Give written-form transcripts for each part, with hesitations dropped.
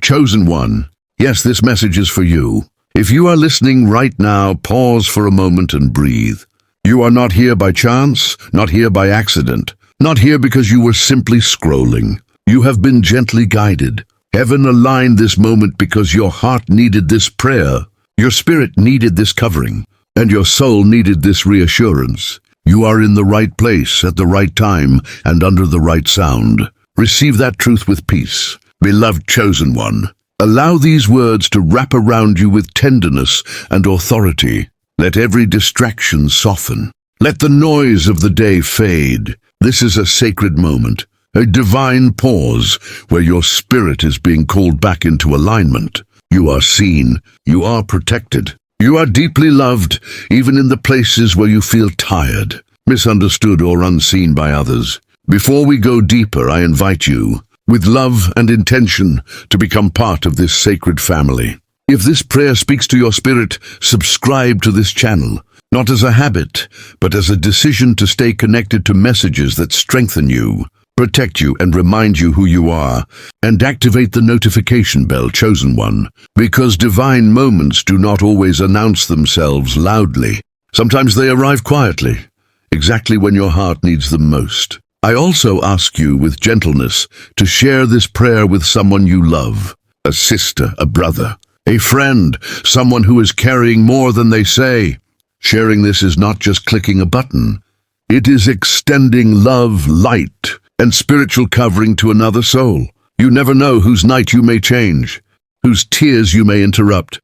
Chosen one, yes, this message is for you. If you are listening right now, pause for a moment and breathe. You are not here by chance, not here by accident, not here because you were simply scrolling. You have been gently guided. Heaven aligned this moment because your heart needed this prayer, your spirit needed this covering, and your soul needed this reassurance. You are in the right place at the right time and under the right sound. Receive that truth with peace. Beloved chosen one, allow these words to wrap around you with tenderness and authority. Let every distraction soften. Let the noise of the day fade. This is a sacred moment, a divine pause where your spirit is being called back into alignment. You are seen. You are protected. You are deeply loved, even in the places where you feel tired, misunderstood, or unseen by others. Before we go deeper, I invite you, with love and intention, to become part of this sacred family. If this prayer speaks to your spirit, subscribe to this channel, not as a habit, but as a decision to stay connected to messages that strengthen you, protect you, and remind you who you are. And activate the notification bell, chosen one, because divine moments do not always announce themselves loudly. Sometimes they arrive quietly, exactly when your heart needs them most. I also ask you with gentleness to share this prayer with someone you love, a sister, a brother, a friend, someone who is carrying more than they say. Sharing this is not just clicking a button. It is extending love, light, and spiritual covering to another soul. You never know whose night you may change, whose tears you may interrupt,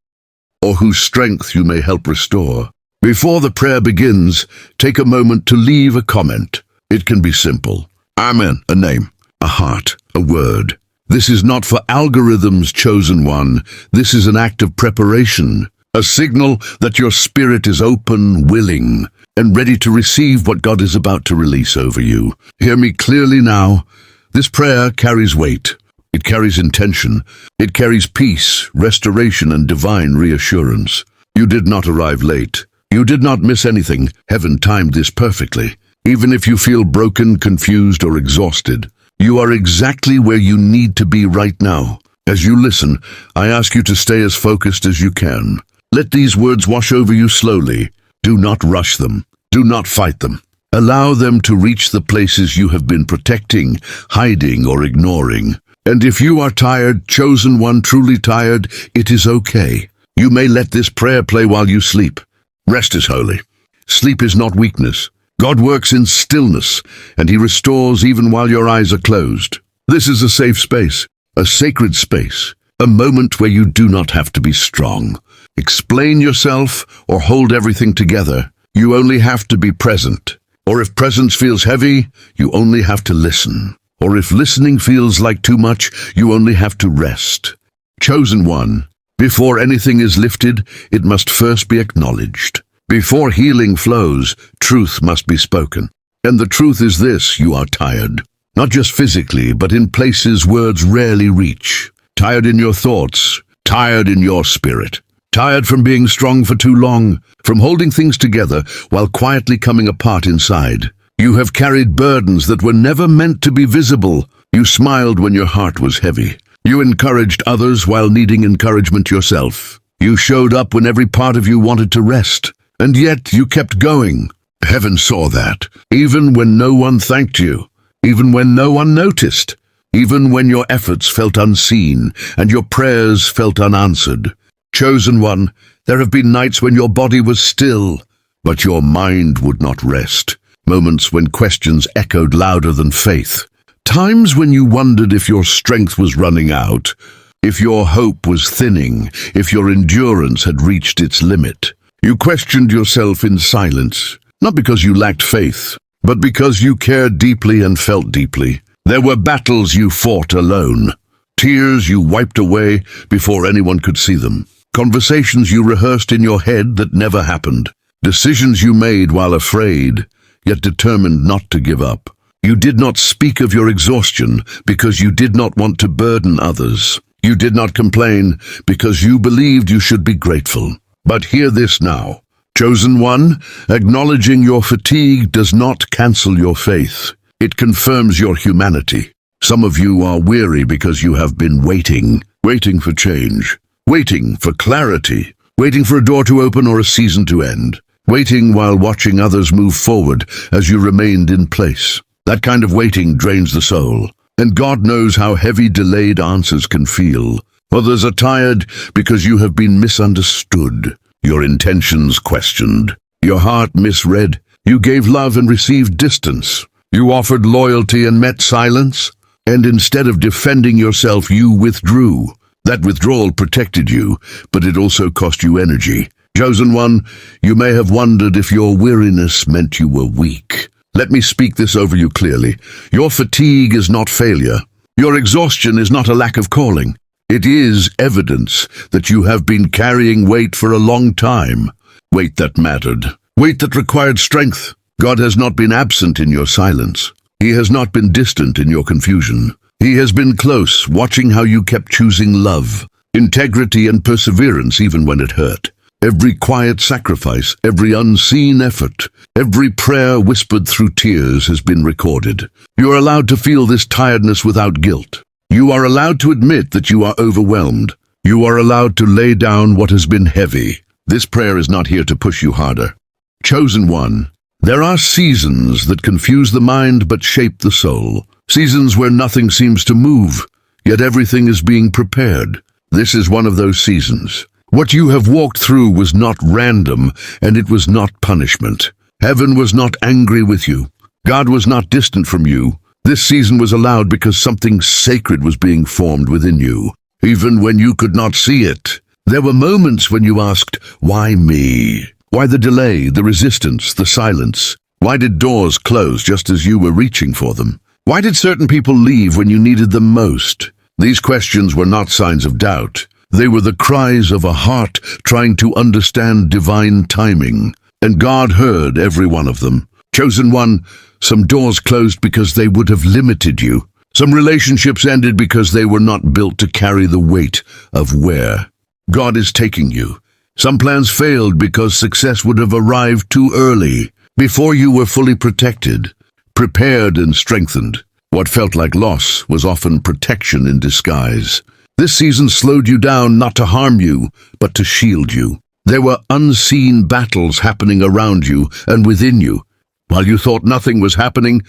or whose strength you may help restore. Before the prayer begins, take a moment to leave a comment. It can be simple. Amen, a name, a heart, a word. This is not for algorithms, chosen one. This is an act of preparation, a signal that your spirit is open, willing, and ready to receive what God is about to release over you. Hear me clearly now. This prayer carries weight. It carries intention. It carries peace, restoration, and divine reassurance. You did not arrive late. You did not miss anything. Heaven timed this perfectly. Even if you feel broken, confused, or exhausted, you are exactly where you need to be right now. As you listen, I ask you to stay as focused as you can. Let these words wash over you slowly. Do not rush them. Do not fight them. Allow them to reach the places you have been protecting, hiding, or ignoring. And if you are tired, chosen one, truly tired, it is okay. You may let this prayer play while you sleep. Rest is holy. Sleep is not weakness. God works in stillness, and He restores even while your eyes are closed. This is a safe space, a sacred space, a moment where you do not have to be strong, explain yourself, or hold everything together. You only have to be present. Or if presence feels heavy, you only have to listen. Or if listening feels like too much, you only have to rest. Chosen one, before anything is lifted, it must first be acknowledged. Before healing flows, truth must be spoken. And the truth is this: you are tired. Not just physically, but in places words rarely reach. Tired in your thoughts, tired in your spirit. Tired from being strong for too long, from holding things together while quietly coming apart inside. You have carried burdens that were never meant to be visible. You smiled when your heart was heavy. You encouraged others while needing encouragement yourself. You showed up when every part of you wanted to rest. And yet you kept going. Heaven saw that, even when no one thanked you, even when no one noticed, even when your efforts felt unseen and your prayers felt unanswered. Chosen one, there have been nights when your body was still, but your mind would not rest. Moments when questions echoed louder than faith. Times when you wondered if your strength was running out, if your hope was thinning, if your endurance had reached its limit. You questioned yourself in silence, not because you lacked faith, but because you cared deeply and felt deeply. There were battles you fought alone, tears you wiped away before anyone could see them, conversations you rehearsed in your head that never happened, decisions you made while afraid, yet determined not to give up. You did not speak of your exhaustion because you did not want to burden others. You did not complain because you believed you should be grateful. But hear this now. Chosen one, acknowledging your fatigue does not cancel your faith. It confirms your humanity. Some of you are weary because you have been waiting. waiting for change, waiting for clarity, waiting for a door to open or a season to end, waiting while watching others move forward as you remained in place. That kind of waiting drains the soul, and God knows how heavy delayed answers can feel. Others are tired because you have been misunderstood, your intentions questioned, your heart misread. You gave love and received distance. You offered loyalty and met silence. And instead of defending yourself, you withdrew. That withdrawal protected you, but it also cost you energy. Chosen one, you may have wondered if your weariness meant you were weak. Let me speak this over you clearly. Your fatigue is not failure. Your exhaustion is not a lack of calling. It is evidence that you have been carrying weight for a long time. Weight that mattered. Weight that required strength. God has not been absent in your silence. He has not been distant in your confusion. He has been close, watching how you kept choosing love, integrity, and perseverance even when it hurt. Every quiet sacrifice, every unseen effort, every prayer whispered through tears has been recorded. You are allowed to feel this tiredness without guilt. You are allowed to admit that you are overwhelmed. You are allowed to lay down what has been heavy. This prayer is not here to push you harder. Chosen one, there are seasons that confuse the mind but shape the soul. Seasons where nothing seems to move, yet everything is being prepared. This is one of those seasons. What you have walked through was not random, and it was not punishment. Heaven was not angry with you. God was not distant from you. This season was allowed because something sacred was being formed within you, even when you could not see it. There were moments when you asked, why me? Why the delay, the resistance, the silence? Why did doors close just as you were reaching for them? Why did certain people leave when you needed them most? These questions were not signs of doubt. They were the cries of a heart trying to understand divine timing, and God heard every one of them. Chosen one, some doors closed because they would have limited you. Some relationships ended because they were not built to carry the weight of where God is taking you. Some plans failed because success would have arrived too early, before you were fully protected, prepared, and strengthened. What felt like loss was often protection in disguise. This season slowed you down not to harm you, but to shield you. There were unseen battles happening around you and within you. While you thought nothing was happening,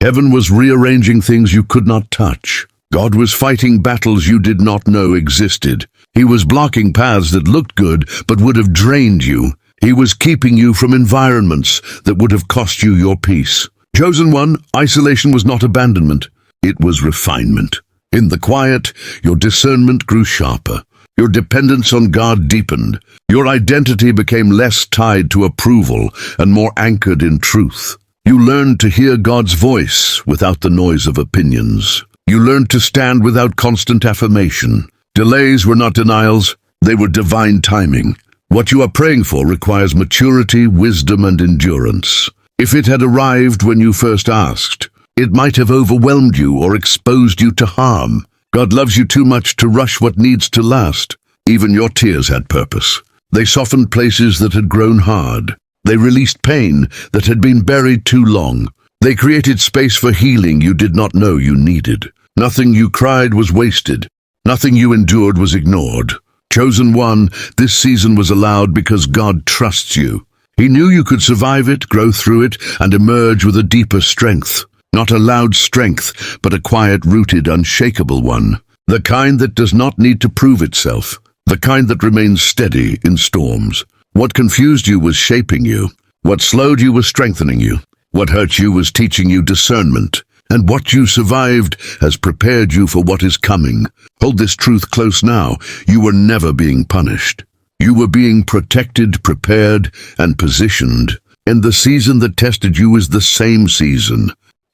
heaven was rearranging things you could not touch. God was fighting battles you did not know existed. He was blocking paths that looked good but would have drained you. He was keeping you from environments that would have cost you your peace. Chosen one, isolation was not abandonment. It was refinement. In the quiet, your discernment grew sharper. Your dependence on God deepened. Your identity became less tied to approval and more anchored in truth. You learned to hear God's voice without the noise of opinions. You learned to stand without constant affirmation. Delays were not denials, they were divine timing. What you are praying for requires maturity, wisdom, and endurance. If it had arrived when you first asked, it might have overwhelmed you or exposed you to harm. God loves you too much to rush what needs to last. Even your tears had purpose. They softened places that had grown hard. They released pain that had been buried too long. They created space for healing you did not know you needed. Nothing you cried was wasted. Nothing you endured was ignored. Chosen one, this season was allowed because God trusts you. He knew you could survive it, grow through it, and emerge with a deeper strength. Not a loud strength, but a quiet-rooted, unshakable one. The kind that does not need to prove itself. The kind that remains steady in storms. What confused you was shaping you. What slowed you was strengthening you. What hurt you was teaching you discernment. And what you survived has prepared you for what is coming. Hold this truth close now. You were never being punished. You were being protected, prepared, and positioned. And the season that tested you is the same season.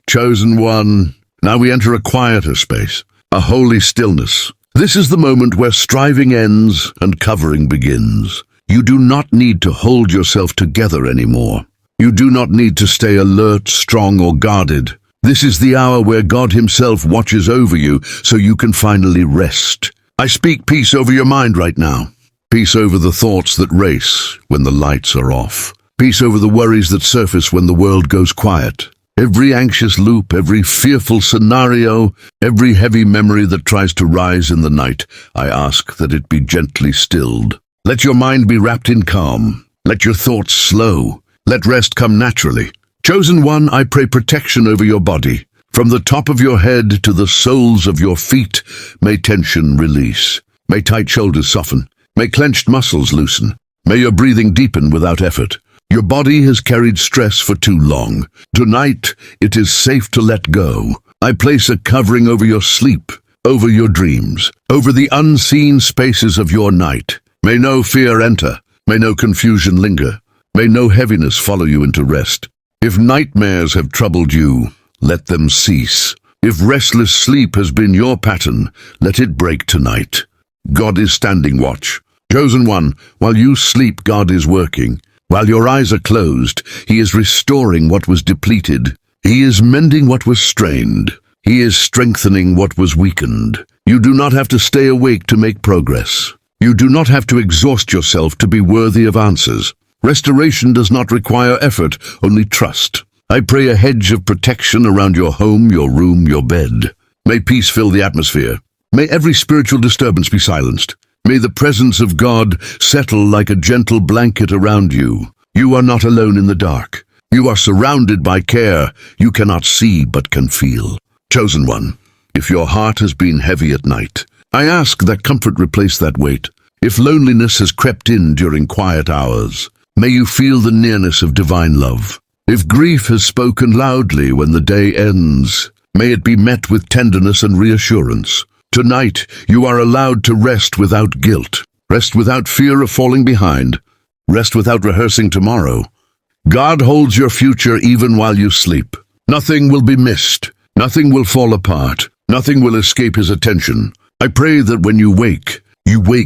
Chosen one, now we enter a quieter space, a holy stillness. This is the moment where striving ends and covering begins. You do not need to hold yourself together anymore. You do not need to stay alert, strong, or guarded. This is the hour where God Himself watches over you so you can finally rest. I speak peace over your mind right now. Peace over the thoughts that race when the lights are off. Peace over the worries that surface when the world goes quiet. Every anxious loop, every fearful scenario, every heavy memory that tries to rise in the night, I ask that it be gently stilled. Let your mind be wrapped in calm. Let your thoughts slow. Let rest come naturally. Chosen one, I pray protection over your body. From the top of your head to the soles of your feet, may tension release. May tight shoulders soften. May clenched muscles loosen. May your breathing deepen without effort. Your body has carried stress for too long. Tonight, it is safe to let go. I place a covering over your sleep, over your dreams, over the unseen spaces of your night. May no fear enter. May no confusion linger. May no heaviness follow you into rest. If nightmares have troubled you, let them cease. If restless sleep has been your pattern, let it break tonight. God is standing watch. Chosen one, while you sleep, God is working. While your eyes are closed, He is restoring what was depleted. He is mending what was strained. He is strengthening what was weakened. You do not have to stay awake to make progress. You do not have to exhaust yourself to be worthy of answers. Restoration does not require effort, only trust. I pray a hedge of protection around your home, your room, your bed. May peace fill the atmosphere. May every spiritual disturbance be silenced. May the presence of God settle like a gentle blanket around you. You are not alone in the dark. You are surrounded by care you cannot see but can feel. Chosen one, if your heart has been heavy at night, I ask that comfort replace that weight. If loneliness has crept in during quiet hours, may you feel the nearness of divine love. If grief has spoken loudly when the day ends, may it be met with tenderness and reassurance. Tonight, you are allowed to rest without guilt. Rest without fear of falling behind. Rest without rehearsing tomorrow. God holds your future even while you sleep. Nothing will be missed. Nothing will fall apart. Nothing will escape His attention. I pray that when you wake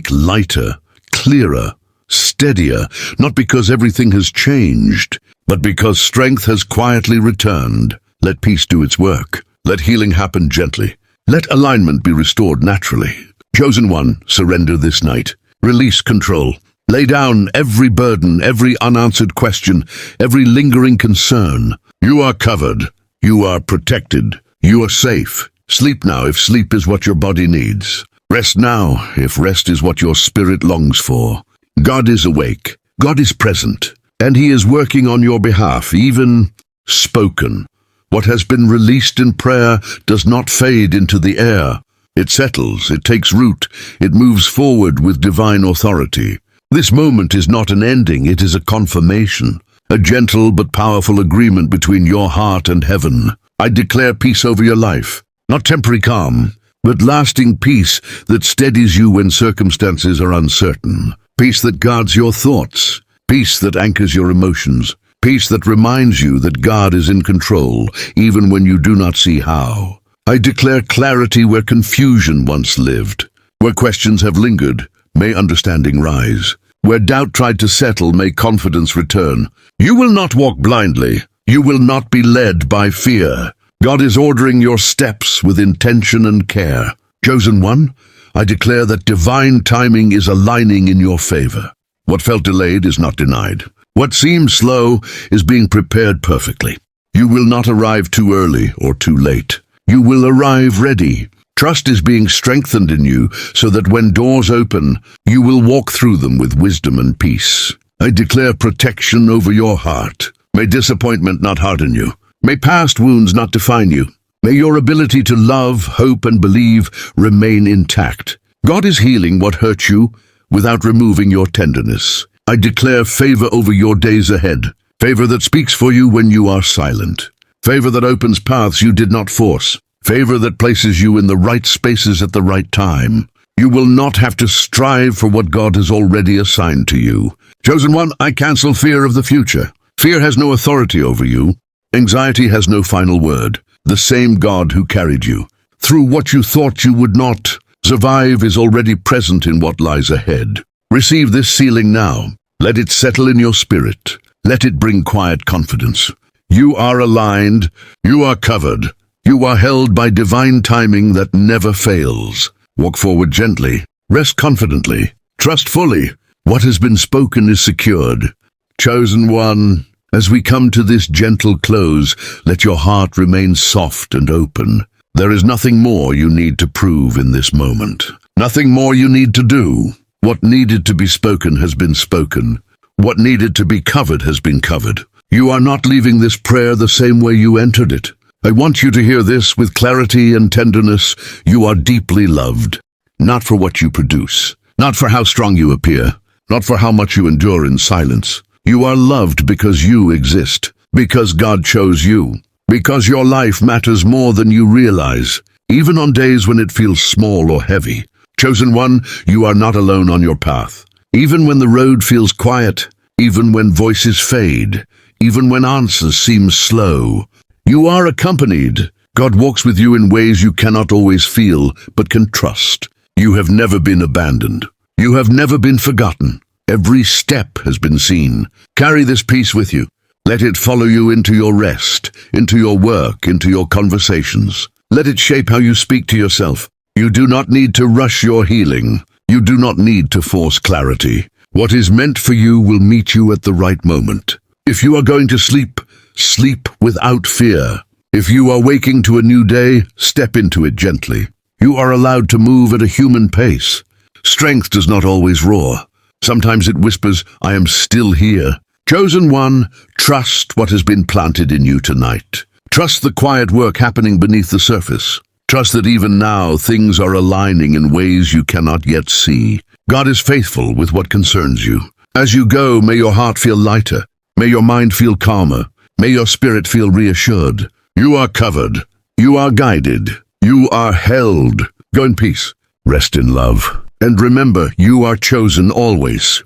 lighter, clearer, steadier, not because everything has changed, but because strength has quietly returned. Let peace do its work. Let healing happen gently. Let alignment be restored naturally. Chosen one, surrender this night. Release control. Lay down every burden, every unanswered question, every lingering concern. You are covered. You are protected. You are safe. Sleep now if sleep is what your body needs. Rest now if rest is what your spirit longs for. God is awake. God is present. And He is working on your behalf, even spoken. What has been released in prayer does not fade into the air. It settles, it takes root, it moves forward with divine authority. This moment is not an ending, it is a confirmation, a gentle but powerful agreement between your heart and heaven. I declare peace over your life, not temporary calm, but lasting peace that steadies you when circumstances are uncertain. Peace that guards your thoughts, peace that anchors your emotions. Peace that reminds you that God is in control, even when you do not see how. I declare clarity where confusion once lived. Where questions have lingered, may understanding rise. Where doubt tried to settle, may confidence return. You will not walk blindly. You will not be led by fear. God is ordering your steps with intention and care. Chosen one, I declare that divine timing is aligning in your favor. What felt delayed is not denied. What seemed slow is being prepared perfectly. You will not arrive too early or too late. You will arrive ready. Trust is being strengthened in you so that when doors open, you will walk through them with wisdom and peace. I declare protection over your heart. May disappointment not harden you. May past wounds not define you. May your ability to love, hope, and believe remain intact. God is healing what hurt you without removing your tenderness. I declare favor over your days ahead, favor that speaks for you when you are silent, favor that opens paths you did not force, favor that places you in the right spaces at the right time. You will not have to strive for what God has already assigned to you. Chosen one, I cancel fear of the future. Fear has no authority over you. Anxiety has no final word. The same God who carried you through what you thought you would not survive is already present in what lies ahead. Receive this sealing now. Let it settle in your spirit. Let it bring quiet confidence. You are aligned. You are covered. You are held by divine timing that never fails. Walk forward gently. Rest confidently. Trust fully. What has been spoken is secured. Chosen one, As we come to this gentle close, let your heart remain soft and open. There is nothing more you need to prove in this moment. Nothing more you need to do. What needed to be spoken has been spoken. What needed to be covered has been covered. You are not leaving this prayer the same way you entered it. I want you to hear this with clarity and tenderness. You are deeply loved. Not for what you produce. Not for how strong you appear. Not for how much you endure in silence. You are loved because you exist. Because God chose you. Because your life matters more than you realize. Even on days when it feels small or heavy. Chosen one, you are not alone on your path. Even when the road feels quiet. Even when voices fade. Even when answers seem slow. You are accompanied. God walks with you in ways you cannot always feel, but can trust. You have never been abandoned. You have never been forgotten. Every step has been seen. Carry this peace with you. Let it follow you into your rest, into your work, into your conversations. Let it shape how you speak to yourself. You do not need to rush your healing. You do not need to force clarity. What is meant for you will meet you at the right moment. If you are going to sleep, sleep without fear. If you are waking to a new day, step into it gently. You are allowed to move at a human pace. Strength does not always roar. Sometimes it whispers, I am still here. Chosen one, trust what has been planted in you tonight. Trust the quiet work happening beneath the surface. Trust that even now things are aligning in ways you cannot yet see. God is faithful with what concerns you. As you go, may your heart feel lighter. May your mind feel calmer. May your spirit feel reassured. You are covered. You are guided. You are held. Go in peace. Rest in love. And remember, you are chosen always.